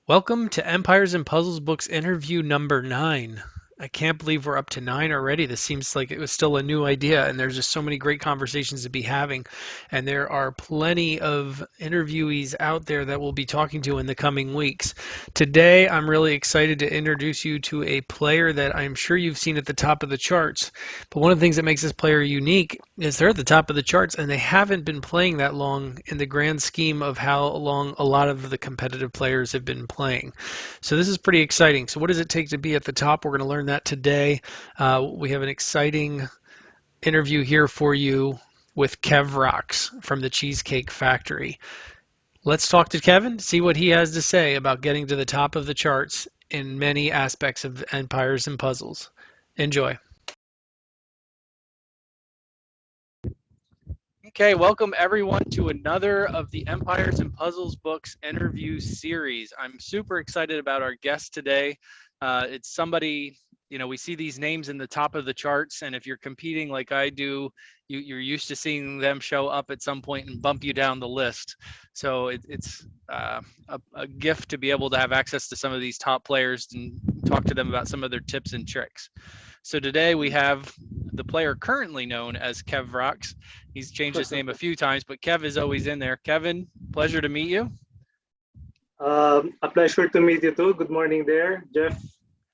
Welcome to Empires and Puzzles Books interview number 9. I can't believe we're up to 9 already. This seems like it was still a new idea, and there's just so many great conversations to be having. And there are plenty of interviewees out there that we'll be talking to in the coming weeks. Today, I'm really excited to introduce you to a player that I'm sure you've seen at the top of the charts. But one of the things that makes this player unique is they're at the top of the charts, and they haven't been playing that long in the grand scheme of how long a lot of the competitive players have been playing. So this is pretty exciting. So what does it take to be at the top? We're going to learn that today. We have an exciting interview here for you with KEV RoX from the Cheesecake Factory. Let's talk to Kevin, see what he has to say about getting to the top of the charts in many aspects of Empires and Puzzles. Enjoy. Okay, welcome everyone to another of the Empires and Puzzles Books interview series. I'm super excited about our guest today. It's somebody, we see these names in the top of the charts, and if you're competing like I do, you're used to seeing them show up at some point and bump you down the list. So it's a gift to be able to have access to some of these top players and talk to them about some of their tips and tricks. So today we have the player currently known as KEV RoX. He's changed his name a few times, but Kev is always in there. Kevin, pleasure to meet you. A pleasure to meet you too. Good morning there, Jeff,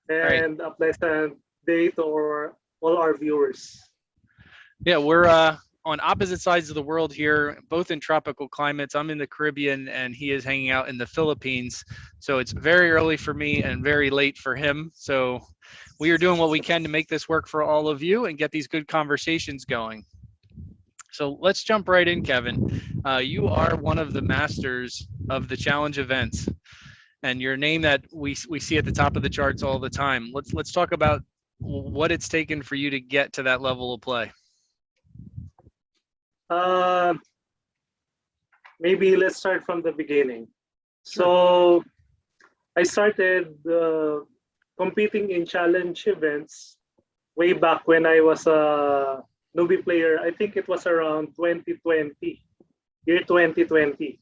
and Right. a pleasant day to all our viewers. Yeah, we're on opposite sides of the world here, both in tropical climates. I'm in the Caribbean and he is hanging out in the Philippines. So it's very early for me and very late for him. So we are doing what we can to make this work for all of you and get these good conversations going. So let's jump right in, Kevin. You are one of the masters of the challenge events, and your name that we see at the top of the charts all the time. Let's talk about what it's taken for you to get to that level of play. Maybe let's start from the beginning. Sure. So I started competing in challenge events way back when I was a newbie player. I think it was around 2020, year 2020.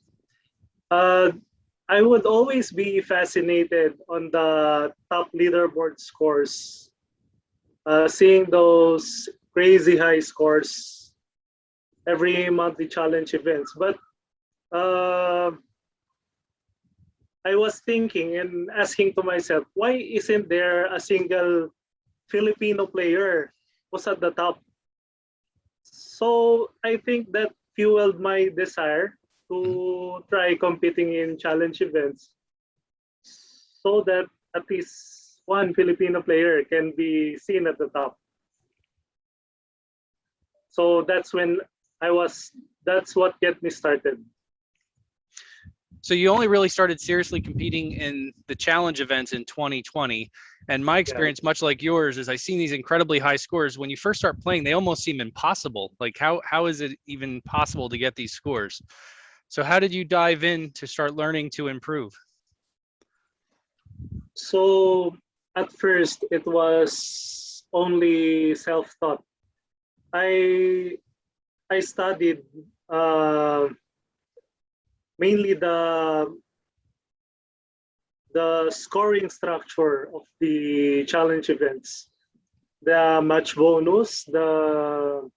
I would always be fascinated on the top leaderboard scores, seeing those crazy high scores every monthly challenge events. But I was thinking and asking to myself, why isn't there a single Filipino player who's at the top? So I think that fueled my desire to try competing in challenge events so that at least one Filipino player can be seen at the top. So that's what get me started. So you only really started seriously competing in the challenge events in 2020. And my experience, much like yours, is I've seen these incredibly high scores. When you first start playing, they almost seem impossible. Like how is it even possible to get these scores? So how did you dive in to start learning to improve? So at first it was only self-taught. I studied mainly the scoring structure of the challenge events, the match bonus, the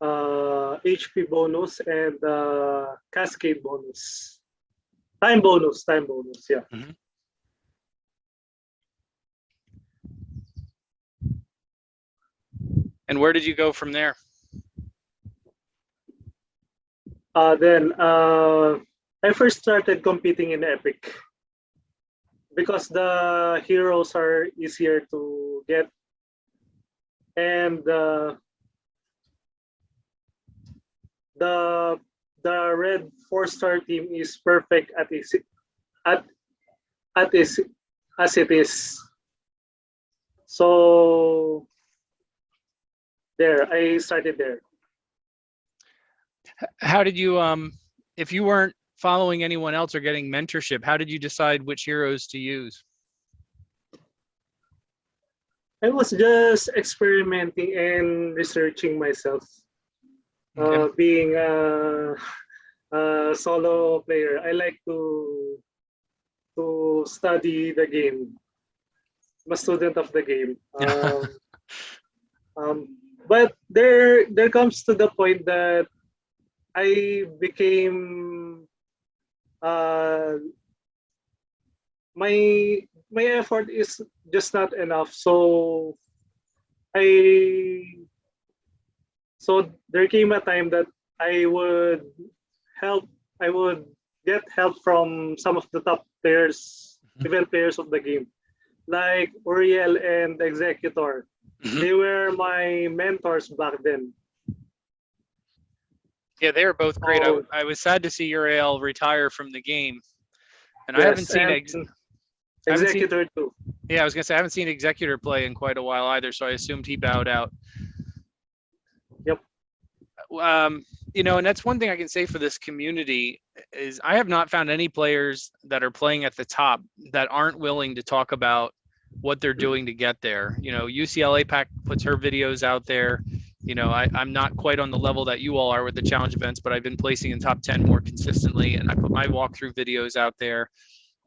HP bonus, and the cascade bonus, time bonus, yeah. Mm-hmm. And where did you go from there? Then I first started competing in Epic because the heroes are easier to get, and the red 4-star team is perfect at as it is. So there, I started there. How did you, if you weren't following anyone else or getting mentorship, how did you decide which heroes to use? I was just experimenting and researching myself. Okay. Being a solo player, I like to to study the game. I'm a student of the game. But there comes to the point that I became uh, my my effort is just not enough. I so there came a time that I would help. I would get help from some of the top players, event players of the game, like Uriel and Executor. They were my mentors back then. Yeah, they were both great. Oh, I was sad to see Uriel retire from the game, and I haven't yes, seen and I haven't seen. Executor too. Yeah, I was gonna say I haven't seen Executor play in quite a while either, so I assumed he bowed out. Yep. And that's one thing I can say for this community is I have not found any players that are playing at the top that aren't willing to talk about what they're doing to get there. UCLA Pack puts her videos out there. I'm not quite on the level that you all are with the challenge events, but I've been placing in top 10 more consistently, and I put my walkthrough videos out there.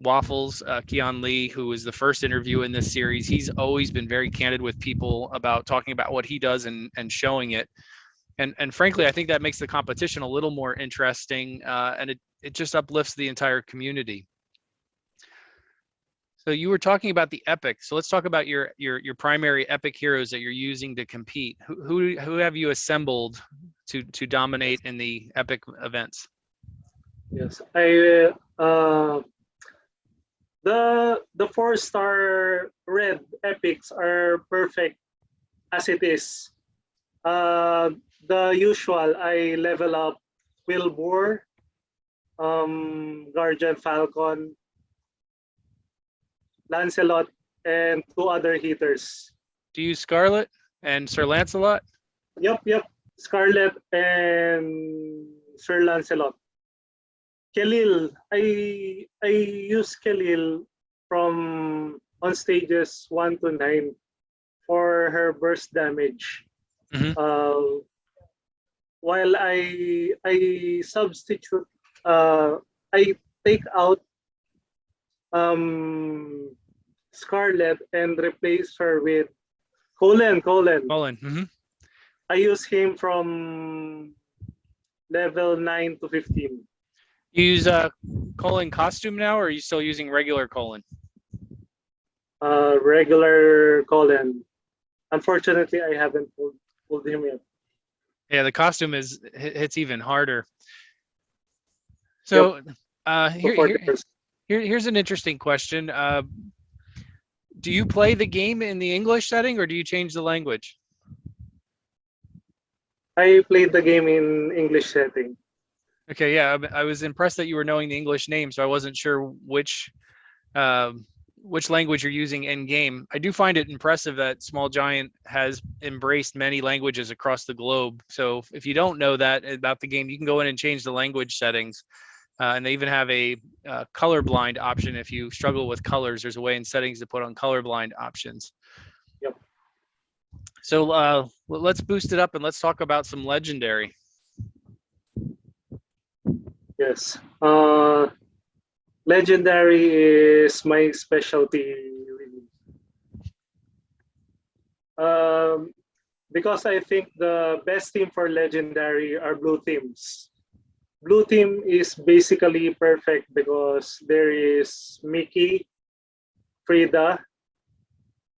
Waffles, Keon Lee, who was the first interview in this series, he's always been very candid with people about talking about what he does and showing it. And frankly, I think that makes the competition a little more interesting, and it just uplifts the entire community. So you were talking about the epic. So let's talk about your primary epic heroes that you're using to compete. Who have you assembled to dominate in the epic events? Yes, the 4-star red epics are perfect as it is. The usual, I level up Wilbur, Guardian Falcon, Lancelot, and 2 other heaters. Do you use Scarlet and Sir Lancelot? Yep. Scarlet and Sir Lancelot. Kelil, I use Kelil from on stages 1 to 9 for her burst damage. While I substitute, I take out Scarlet and replace her with Colin. I use him from level 9 to 15. You use Colin costume now, or are you still using regular Colin? Regular Colin. Unfortunately, I haven't pulled him yet. Yeah, the costume hits even harder. So here's an interesting question. Do you play the game in the English setting, or do you change the language? I played the game in English setting. Okay, yeah, I was impressed that you were knowing the English name, so I wasn't sure which language you're using in game. I do find it impressive that Small Giant has embraced many languages across the globe. So if you don't know that about the game, you can go in and change the language settings. And they even have a colorblind option. If you struggle with colors, there's a way in settings to put on colorblind options. Yep. So let's boost it up and let's talk about some legendary. Yes. Legendary is my specialty, really. Because I think the best team for Legendary are blue teams. Blue team is basically perfect because there is Mickey, Frida,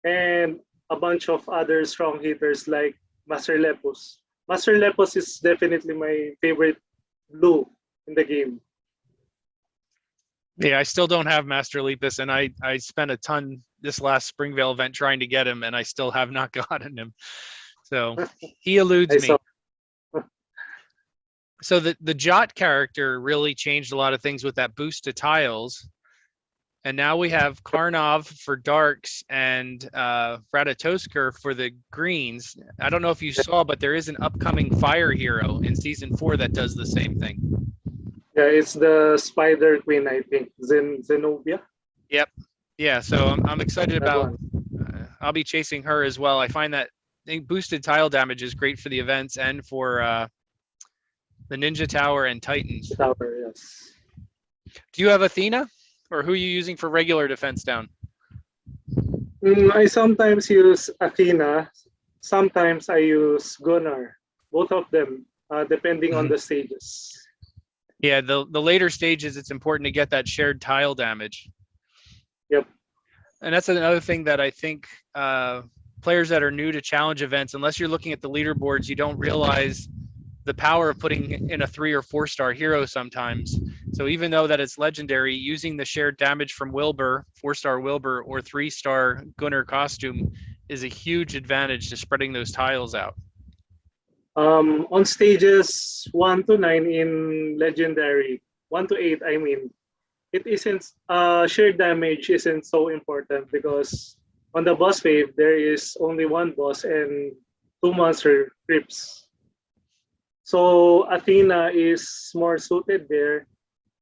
and a bunch of other strong hitters like Master Lepus. Master Lepus is definitely my favorite blue in the game. Yeah, I still don't have Master Lepus, and I spent a ton this last Springvale event trying to get him, and I still have not gotten him. So he eludes me. So the Jot character really changed a lot of things with that boost to tiles. And now we have Karnov for darks and Ratatoskr for the greens. I don't know if you saw, but there is an upcoming fire hero in season 4 that does the same thing. Yeah, it's the Spider Queen, I think. Zenobia. Yep. Yeah, so I'm excited about, I'll be chasing her as well. I find that boosted tile damage is great for the events and for the Ninja Tower and Titans. Tower, yes. Do you have Athena or who are you using for regular defense down? I sometimes use Athena. Sometimes I use Gunnar. Both of them, depending on Mhm. the stages. Yeah, the later stages, it's important to get that shared tile damage. Yep. And that's another thing that I think players that are new to challenge events, unless you're looking at the leaderboards, you don't realize the power of putting in a 3 or 4-star hero sometimes. So even though that it's legendary, using the shared damage from Wilbur, 4-star Wilbur, or 3-star Gunnar costume is a huge advantage to spreading those tiles out. On stages 1 to 9 in Legendary, 1 to 8, I mean, it isn't, shared damage isn't so important because on the boss wave, there is only one boss and two monster creeps. So Athena is more suited there,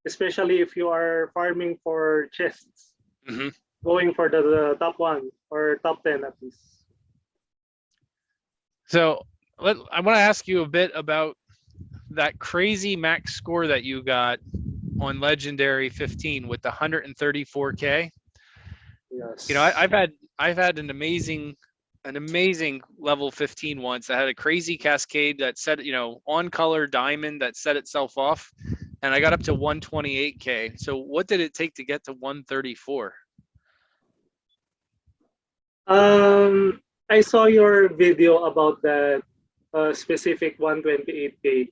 especially if you are farming for chests, Mm-hmm. going for the top one or top 10 at least. So I want to ask you a bit about that crazy max score that you got on Legendary 15 with the 134K. You know, Yes. I've had an amazing level 15 once. I had a crazy cascade that set, you know, on color diamond that set itself off, and I got up to 128K. So what did it take to get to 134? I saw your video about that specific 128K.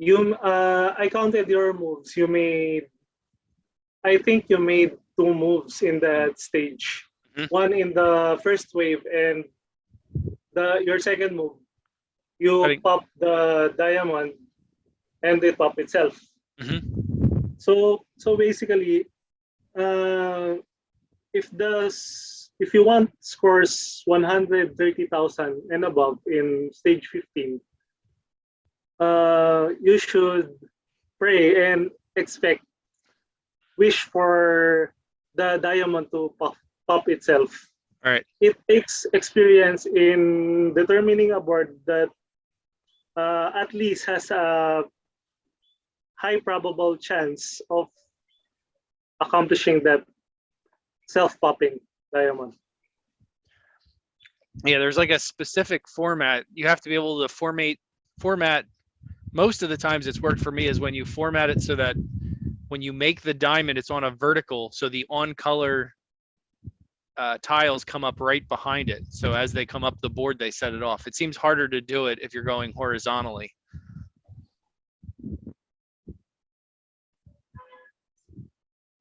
I counted your moves. I think you made two moves in that stage. Mm-hmm. One in the first wave, and your second move, you pop the diamond, and it pop itself. Mm-hmm. So basically, uh, if you want scores 130,000 and above in stage 15, you should pray and expect, wish for the diamond to pop itself. All right. It takes experience in determining a board that at least has a high probable chance of accomplishing that self-popping diamond. Yeah, there's like a specific format. You have to be able to format. Most of the times it's worked for me is when you format it so that when you make the diamond, it's on a vertical, so the on color tiles come up right behind it. So as they come up the board, they set it off. It seems harder to do it if you're going horizontally.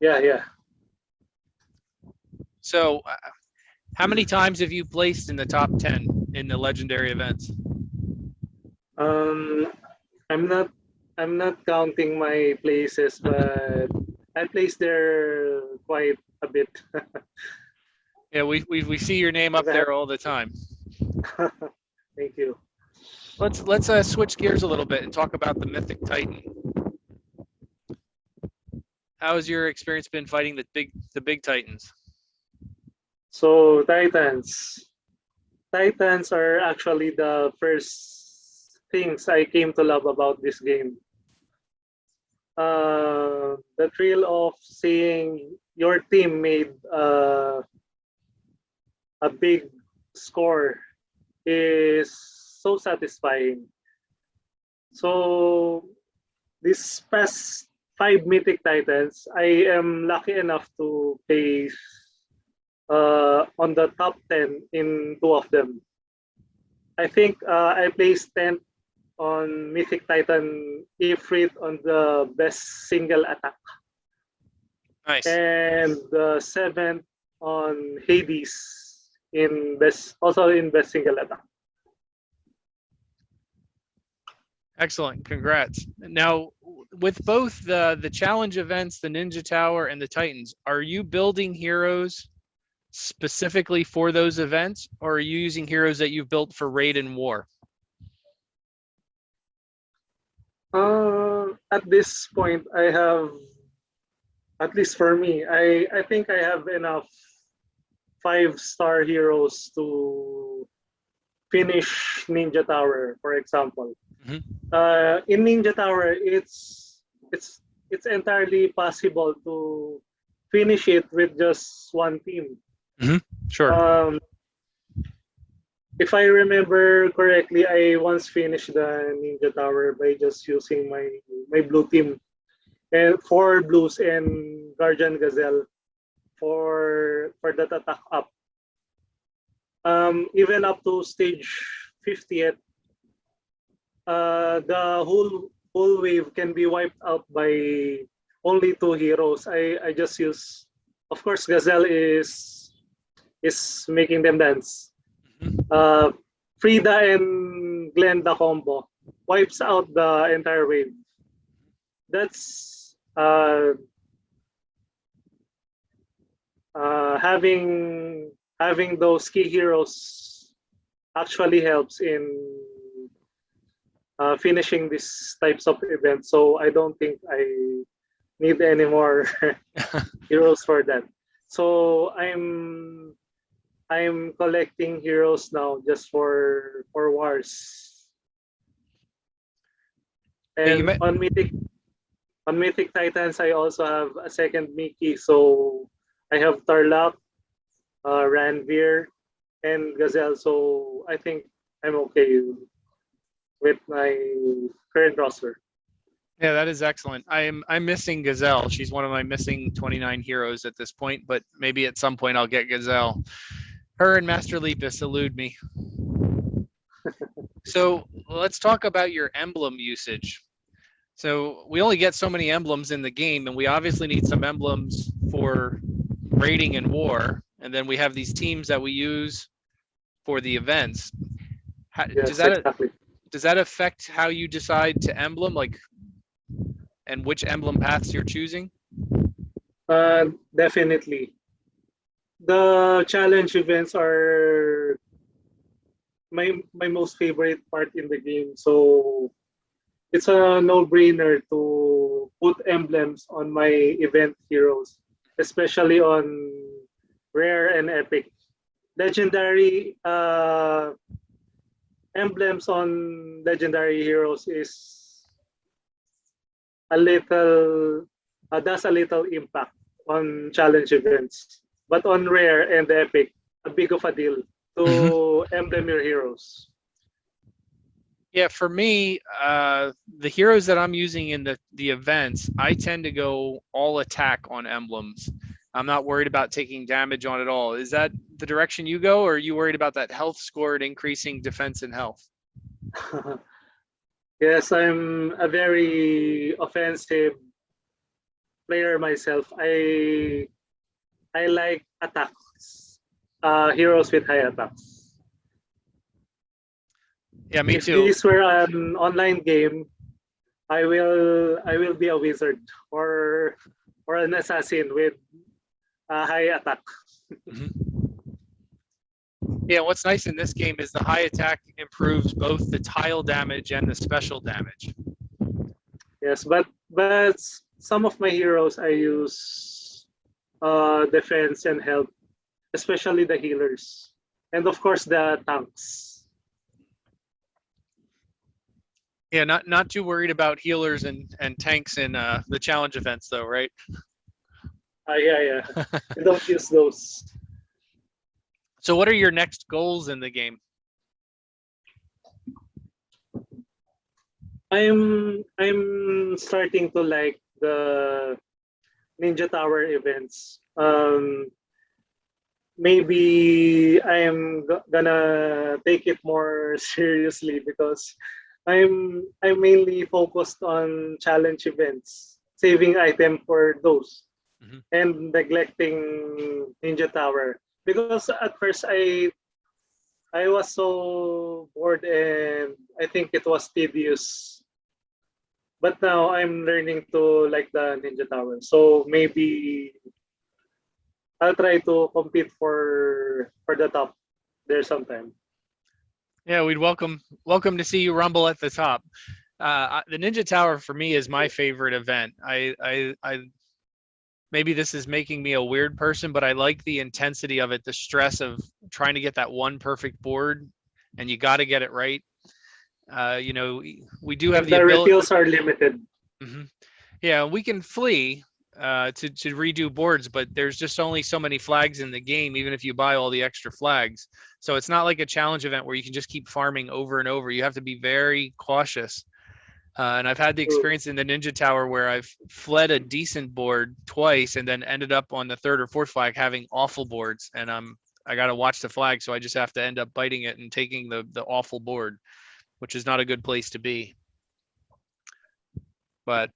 Yeah. So how many times have you placed in the top 10 in the legendary events? Um, I'm not I'm not counting my places, but I placed there quite a bit. Yeah, we see your name up there all the time. Thank you. Let's switch gears a little bit and talk about the Mythic Titan. How has your experience been fighting the big Titans? So Titans are actually the first things I came to love about this game. The thrill of seeing your team made a big score is so satisfying. So this past 5 Mythic Titans, I am lucky enough to place on the top 10 in two of them. I think I placed 10th on Mythic Titan Ifrit on the best single attack. Nice. And the 7th on Hades in best single attack. Excellent. Congrats. Now, with both the challenge events, the Ninja Tower and the Titans, are you building heroes specifically for those events, or are you using heroes that you've built for raid and war? At this point, I have, at least for me, I think I have enough 5-star heroes to finish Ninja Tower, for example. Mm-hmm. In Ninja Tower, it's it's entirely possible to finish it with just one team. Sure. Um, if I remember correctly, I once finished the Ninja Tower by just using my blue team and four blues and Guardian Gazelle for that attack up. Even up to stage 50th, the whole wave can be wiped out by only two heroes. I just use, of course, Gazelle is making them dance. Uh, Frida and Glenda combo wipes out the entire wave. That's having those key heroes actually helps in finishing these types of events. So I don't think I need any more heroes for that. So I'm collecting heroes now just for wars. Yeah, you And met. on Mythic Titans, I also have a second Mickey. So I have Tarlak, Ranveer, and Gazelle. So I think I'm okay with my current roster. Yeah, that is excellent. I'm missing Gazelle. She's one of my missing 29 heroes at this point, but maybe at some point I'll get Gazelle. Her and Master Lepus elude me. So let's talk about your emblem usage. So we only get so many emblems in the game, and we obviously need some emblems for raiding and war. And then we have these teams that we use for the events. Yes, exactly. Does that affect how you decide to emblem, like, and which emblem paths you're choosing? Definitely. The challenge events are my most favorite part in the game. So it's a no-brainer to put emblems on my event heroes, especially on rare and epic. Legendary emblems on legendary heroes is a little does a little impact on challenge events, but on rare and epic, a big of a deal to emblem your heroes. Yeah, for me, the heroes that I'm using in the events, I tend to go all attack on emblems. I'm not worried about taking damage on it all. Is that the direction you go, or are you worried about that health score and increasing defense and health? Yes, I'm a very offensive player myself. I like attacks, heroes with high attacks. Yeah, me If too. this were an online game, I will be a wizard or an assassin with a high attack. Yeah, what's nice in this game is the high attack improves both the tile damage and the special damage. Yes, but some of my heroes I use defense and health, especially the healers, and of course the tanks. Yeah, not too worried about healers and tanks in the challenge events though, right? Yeah. I don't use those. So what are your next goals in the game? I'm starting to like the Ninja Tower events. Maybe gonna take it more seriously because I'm mainly focused on challenge events, saving item for those, and neglecting Ninja Tower. Because at first I was so bored and I think it was tedious. But now I'm learning to like the Ninja Tower. So maybe I'll try to compete for the top there sometime. Yeah, we'd welcome to see you rumble at the top. The Ninja Tower for me is my favorite event. I maybe this is making me a weird person, but I like the intensity of it, the stress of trying to get that one perfect board, and you got to get it right. You know, we do have And the the ability. refills are limited. Mhm. Yeah, we can flee to redo boards, but there's just only so many flags in the game, even if you buy all the extra flags. So it's not like a challenge event where you can just keep farming over and over. You have to be very cautious. And I've had the True. experience in the Ninja Tower where I've fled a decent board twice and then ended up on the third or fourth flag having awful boards. And I got to watch the flag, so I just have to end up biting it and taking the awful board, which is not a good place to be. But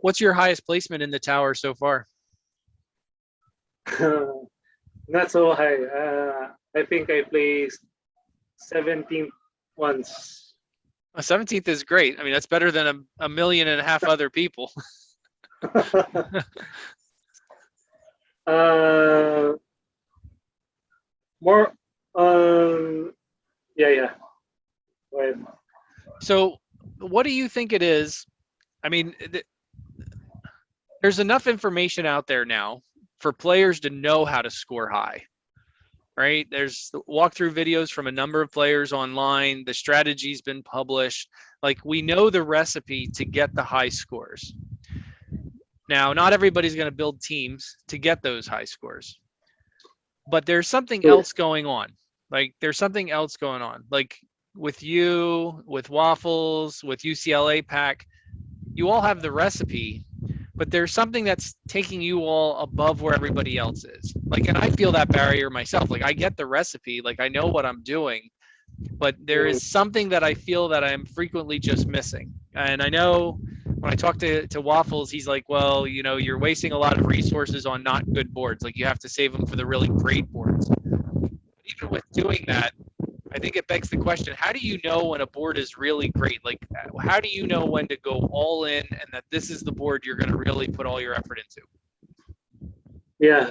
what's your highest placement in the tower so far? Not so high. I think I placed 17th once. 17th is great. I mean, that's better than a million and a half other people. uh, more, yeah, yeah. Well, So, what do you think it is? I mean, there's enough information out there now for players to know how to score high, right? There's walkthrough videos from a number of players online. The strategy's been published. Like, we know the recipe to get the high scores. Now, not everybody's going to build teams to get those high scores, but there's something true. else going on. Like, there's something else going on. Like, with you, with Waffles, with UCLA Pack, you all have the recipe, but there's something that's taking you all above where everybody else is. Like, and I feel that barrier myself. Like, I get the recipe, like I know what I'm doing, but there Mm, is something that I feel that I'm frequently just missing. And I know when I talk to Waffles, he's like, well, you know, you're wasting a lot of resources on not good boards. Like, you have to save them for the really great boards. Even with doing that, I think it begs the question, how do you know when a board is really great? Like, how do you know when to go all in and that this is the board you're going to really put all your effort into? yeah.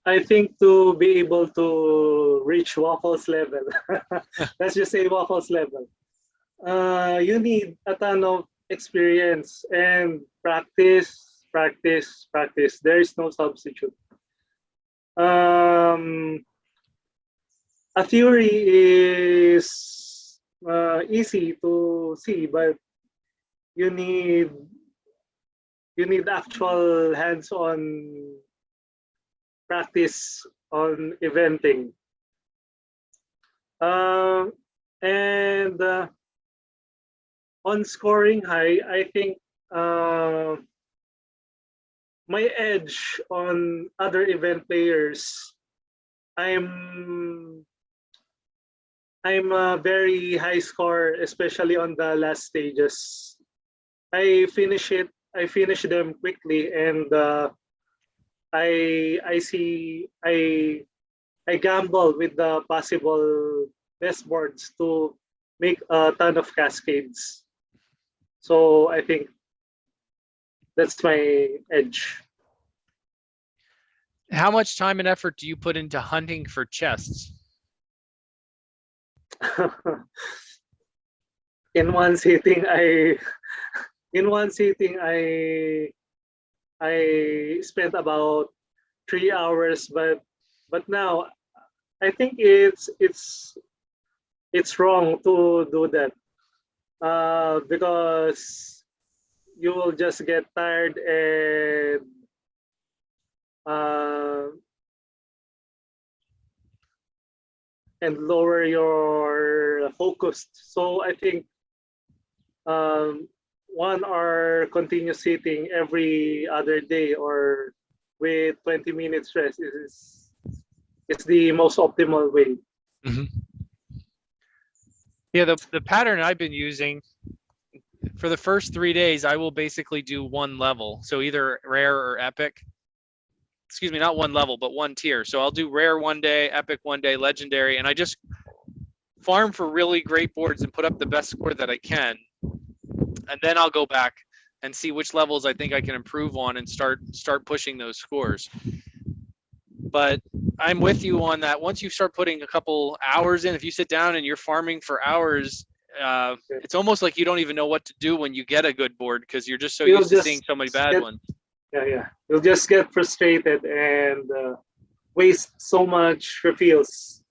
I think to be able to reach Waffles level, let's just say Waffles level, you need a ton of experience and practice, practice, practice. There is no substitute. Um, a theory is easy to see, but you need you need actual hands-on practice on eventing. Uh, and on scoring high, I think my edge on other event players, I'm I'm a very high score, especially on the last stages. I finish them quickly, and I gamble with the possible best boards to make a ton of cascades. So I think that's my edge. How much time and effort do you put into hunting for chests? in one sitting, I in one sitting I spent about 3 hours, but now I think it's wrong to do that because you will just get tired uh, and lower your focus. So I think um, one or continuous sitting every other day or with 20 minutes rest is the most optimal way. Mm-hmm. Yeah, the pattern I've been using for the first 3 days, I will basically do one level. So either rare or epic. Excuse me, not one level, but one tier. So I'll do rare one day, epic one day, legendary, and I just farm for really great boards and put up the best score that I can. And then I'll go back and see which levels I think I can improve on and start pushing those scores. But I'm with you on that. Once you start putting a couple hours in, if you sit down and you're farming for hours, it's almost like you don't even know what to do when you get a good board because you're just so You'll used to seeing just so many bad get ones. yeah. You'll just get frustrated and waste so much refills.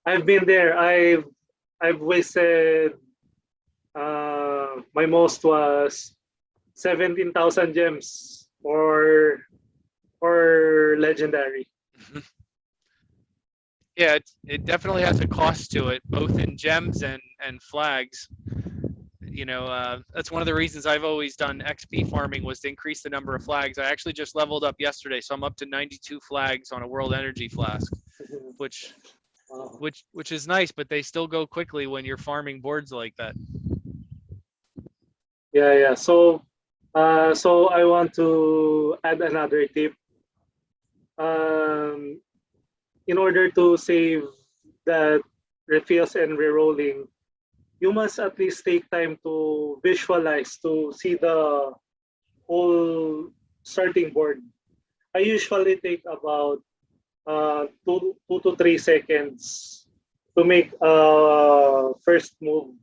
I've been there. I've wasted My most was 17,000 gems or legendary. Yeah, it definitely has a cost to it, both in gems and flags. That's one of the reasons I've always done XP farming, was to increase the number of flags. I actually just leveled up yesterday, so I'm up to 92 flags on a world energy flask, which Wow. which is nice, but they still go quickly when you're farming boards like that. Yeah, yeah. So I want to add another tip. Um, in order to save that refills and rerolling, you must at least take time to visualize to see the whole starting board. I usually take about 2 to 3 seconds to make a first move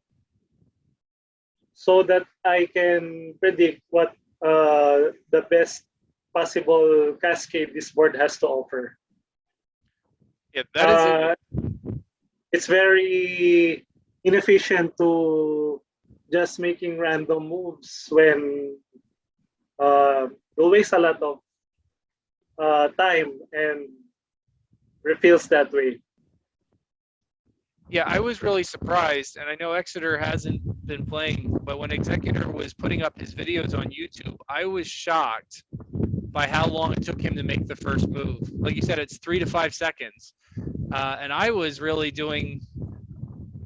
so that I can predict what the best possible cascade this board has to offer. Yeah, that is a Uh, it's very inefficient to just making random moves when you'll waste a lot of time and refills that way. Yeah, I was really surprised, and I know Exeter hasn't been playing, but when Executor was putting up his videos on YouTube, I was shocked by how long it took him to make the first move. Like you said, it's 3 to 5 seconds, and I was really doing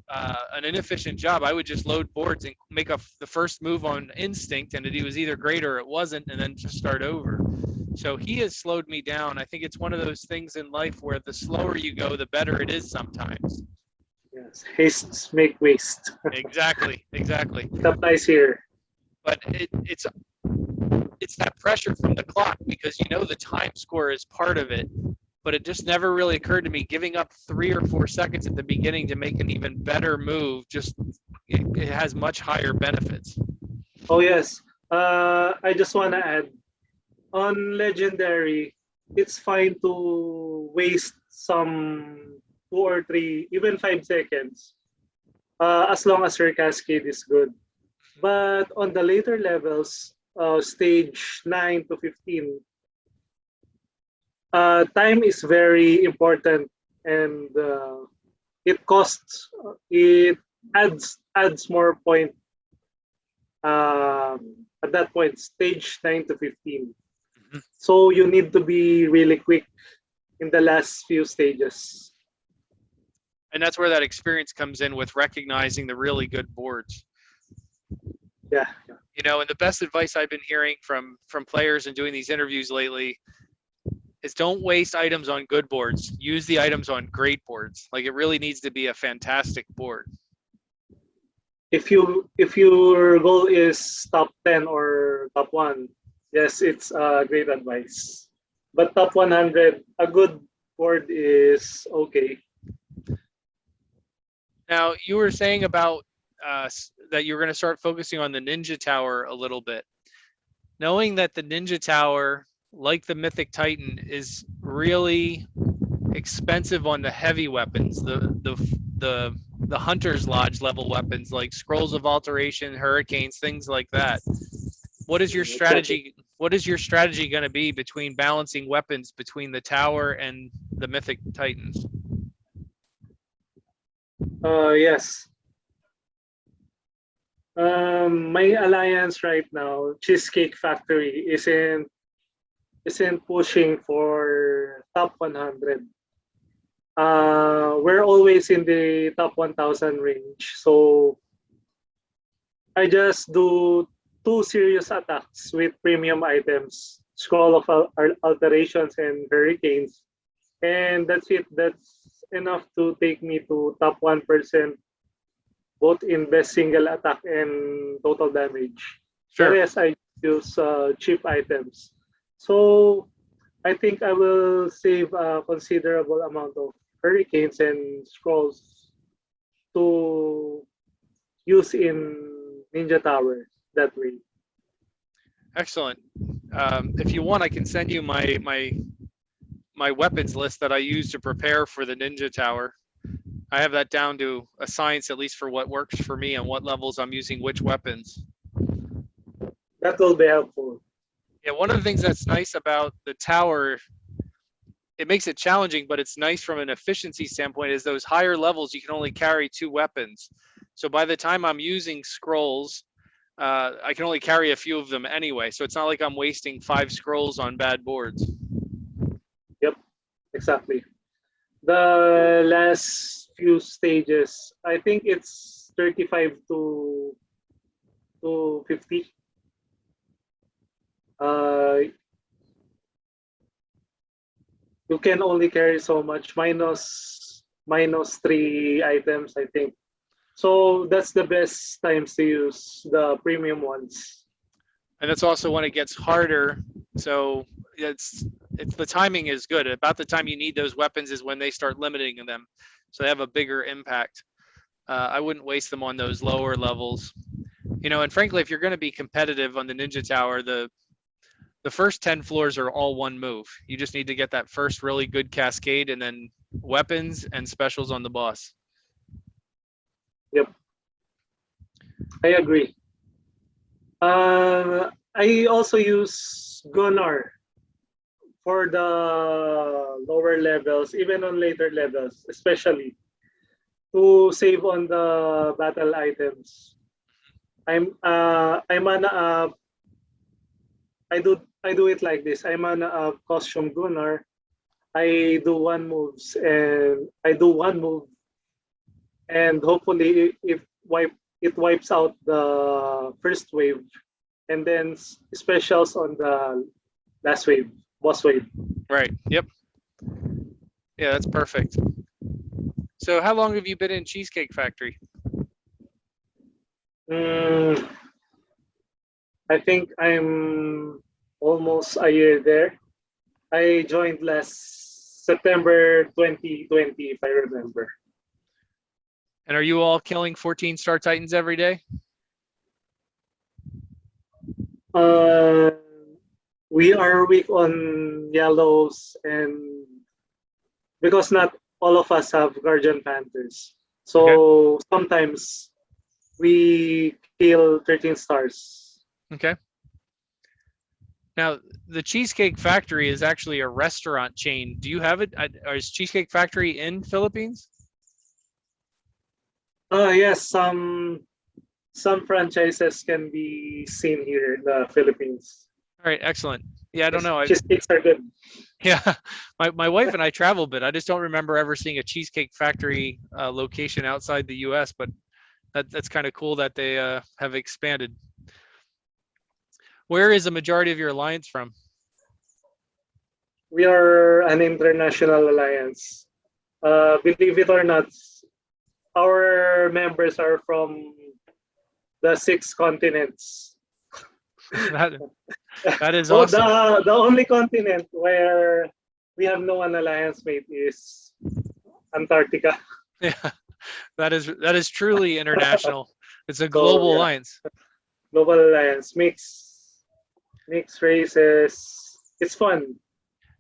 an inefficient job. I would just load boards and make the first move on instinct, and it was either great or it wasn't, and then just start over. So he has slowed me down. I think it's one of those things in life where the slower you go, the better it is sometimes. Yes, hastes make waste. Exactly, exactly. It applies here. But it's that pressure from the clock, because the time score is part of it. But it just never really occurred to me, giving up 3 or 4 seconds at the beginning to make an even better move. It has much higher benefits. Oh yes. I just wanna add on legendary, it's fine to waste some 2 or 3, even 5 seconds, as long as your cascade is good. But on the later levels, stage 9 to 15, time is very important, and it adds more point at that point, stage 9 to 15. Mhm. So you need to be really quick in the last few stages. And that's where that experience comes in, with recognizing the really good boards. Yeah. And the best advice I've been hearing from players and doing these interviews lately is, don't waste items on good boards. Use the items on great boards. Like, it really needs to be a fantastic board. If your goal is top 10 or top 1, yes, it's great advice. But top 100, a good board is okay. Now, you were saying about that you're going to start focusing on the Ninja Tower a little bit. Knowing that the Ninja Tower, like the Mythic Titan, is really expensive on the heavy weapons, the Hunter's Lodge level weapons like Scrolls of Alteration, Hurricanes, things like that. What is your Exactly. strategy? What is your strategy going to be between balancing weapons between the tower and the Mythic Titans? Yes. My alliance right now, Cheesecake Factory, isn't pushing for top 100. We're always in the top 1,000 range. So I just do 2 serious attacks with premium items, Scroll of Alterations and Hurricanes. And that's it. That's enough to take me to top 1%, both in best single attack and total damage. The Sure. rest I use cheap items. So I think I will save a considerable amount of hurricanes and scrolls to use in Ninja Tower that way. Excellent. If you want, I can send you my weapons list that I use to prepare for the Ninja Tower. I have that down to a science, at least for what works for me and what levels I'm using which weapons. That will be helpful. Yeah, one of the things that's nice about the tower, it makes it challenging, but it's nice from an efficiency standpoint, is those higher levels, you can only carry 2 weapons. So by the time I'm using scrolls, I can only carry a few of them anyway. So it's not like I'm wasting 5 scrolls on bad boards. Yep, exactly. The last few stages, I think it's 35 to 50. You can only carry so much, minus 3 items, I think. So that's the best times to use the premium ones. And that's also when it gets harder. So it's the timing is good. About the time you need those weapons is when they start limiting them, so they have a bigger impact. I wouldn't waste them on those lower levels. You know, and frankly, if you're going to be competitive on the Ninja Tower, the first 10 floors are all one move. You just need to get that first really good cascade, and then weapons and specials on the boss. Yep, I agree. I also use Gunnar for the lower levels, even on later levels, especially to save on the battle items. I'm on I do it like this. I'm on a costume Gunnar. I do one move, and hopefully if it wipes out the first wave, and then specials on the last wave, boss wave. Right. Yep. Yeah, that's perfect. So how long have you been in Cheesecake Factory? Mm, I think I'm almost a year there. I joined last September 2020, if I remember. And are you all killing 14-star Titans every day? Uh, we are weak on yellows, and because not all of us have Guardian Panthers. Okay. So sometimes we kill 13 stars. Okay. Now, the Cheesecake Factory is actually a restaurant chain. Do you have it? Is Cheesecake Factory in Philippines? Yes, some franchises can be seen here in the Philippines. All right, excellent. Yeah, I don't know. Cheesecakes are good. Yeah, my wife and I travel a bit. I just don't remember ever seeing a Cheesecake Factory location outside the U.S., but that's kind of cool that they have expanded. Where is the majority of your alliance from? We are an international alliance. Believe it or not, our members are from the 6 continents. that that is Oh, awesome. the only continent where we have no an alliance mate is Antarctica. Yeah, that is truly international. It's a So global yeah, alliance. global alliance, mixed races. It's fun,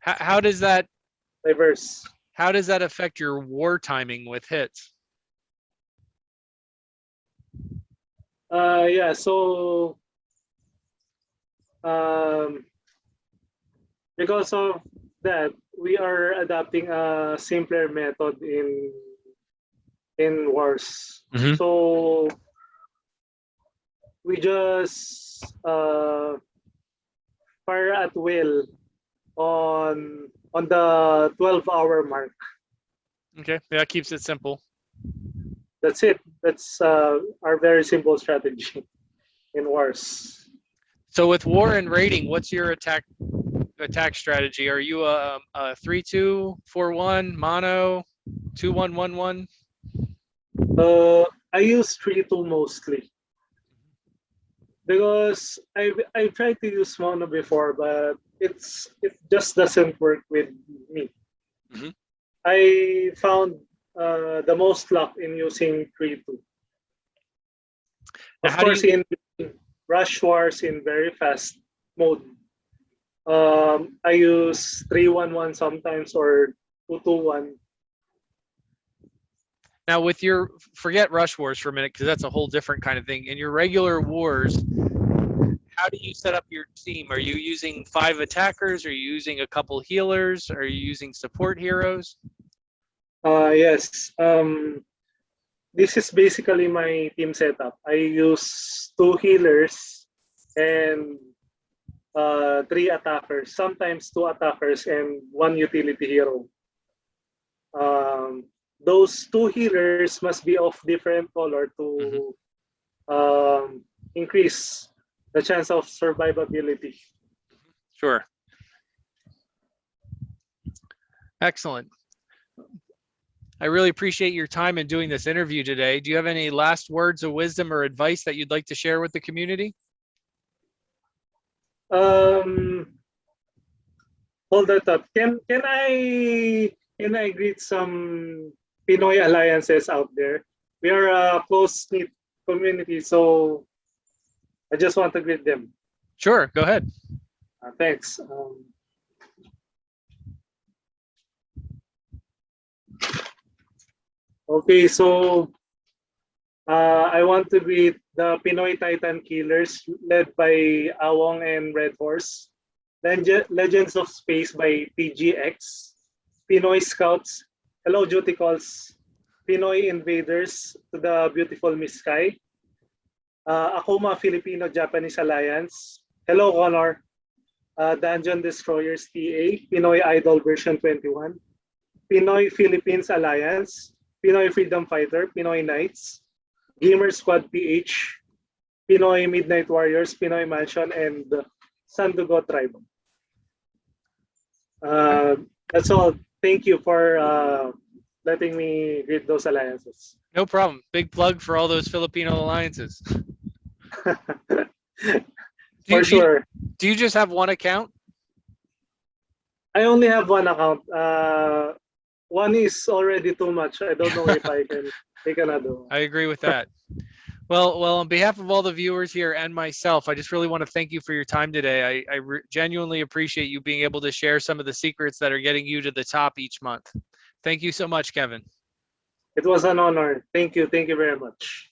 How does that diverse. affect your war timing with hits? Yeah, so um, because of that, we are adapting a simpler method in wars. Mm-hmm. So we just fire at will on the 12-hour mark. Okay, yeah, it keeps it simple. That's it. That's our very simple strategy in wars. So with war and raiding, what's your attack strategy? Are you a 3-2, 4-1 mono, 2-1-1-1? I use 3-2 mostly because I've tried to use mono before, but it just doesn't work with me. Mm-hmm. I found the most luck in using 3-2. Now, Of how do course, you? in rush wars in very fast mode, I use 3-1-1 sometimes or 2-2-1. Now, with your forget rush wars for a minute, because that's a whole different kind of thing. In your regular wars, how do you set up your team? Are you using 5 attackers? Are you using a couple healers? Are you using support heroes? Yes. This is basically my team setup. I use 2 healers and 3 attackers, sometimes 2 attackers and 1 utility hero. Those 2 healers must be of different color Mm-hmm. to increase the chance of survivability. Sure. Excellent. I really appreciate your time in doing this interview today. Do you have any last words of wisdom or advice that you'd like to share with the community? Hold that thought. Can I greet some Pinoy alliances out there? We are a close knit community, so I just want to greet them. Sure, go ahead. Thanks. Okay, so I want to greet the Pinoy Titan Killers led by Awong and Red Horse, Legends of Space by PGX, Pinoy Scouts, Hello Duty Calls, Pinoy Invaders to the Beautiful Miss Sky, Akuma Filipino-Japanese Alliance, Hello Connor, Dungeon Destroyers TA, Pinoy Idol version 21, Pinoy Philippines Alliance, Pinoy Freedom Fighter, Pinoy Knights, Gamer Squad PH, Pinoy Midnight Warriors, Pinoy Mansion, and Sandugo Tribe. That's all. Thank you for letting me read those alliances. No problem. Big plug for all those Filipino alliances. For sure. Do you just have one account? I only have one account. One is already too much. I don't know if I can take another one. I agree with that. Well, on behalf of all the viewers here and myself, I just really want to thank you for your time today. I genuinely appreciate you being able to share some of the secrets that are getting you to the top each month. Thank you so much, Kevin. It was an honor. Thank you. Thank you very much.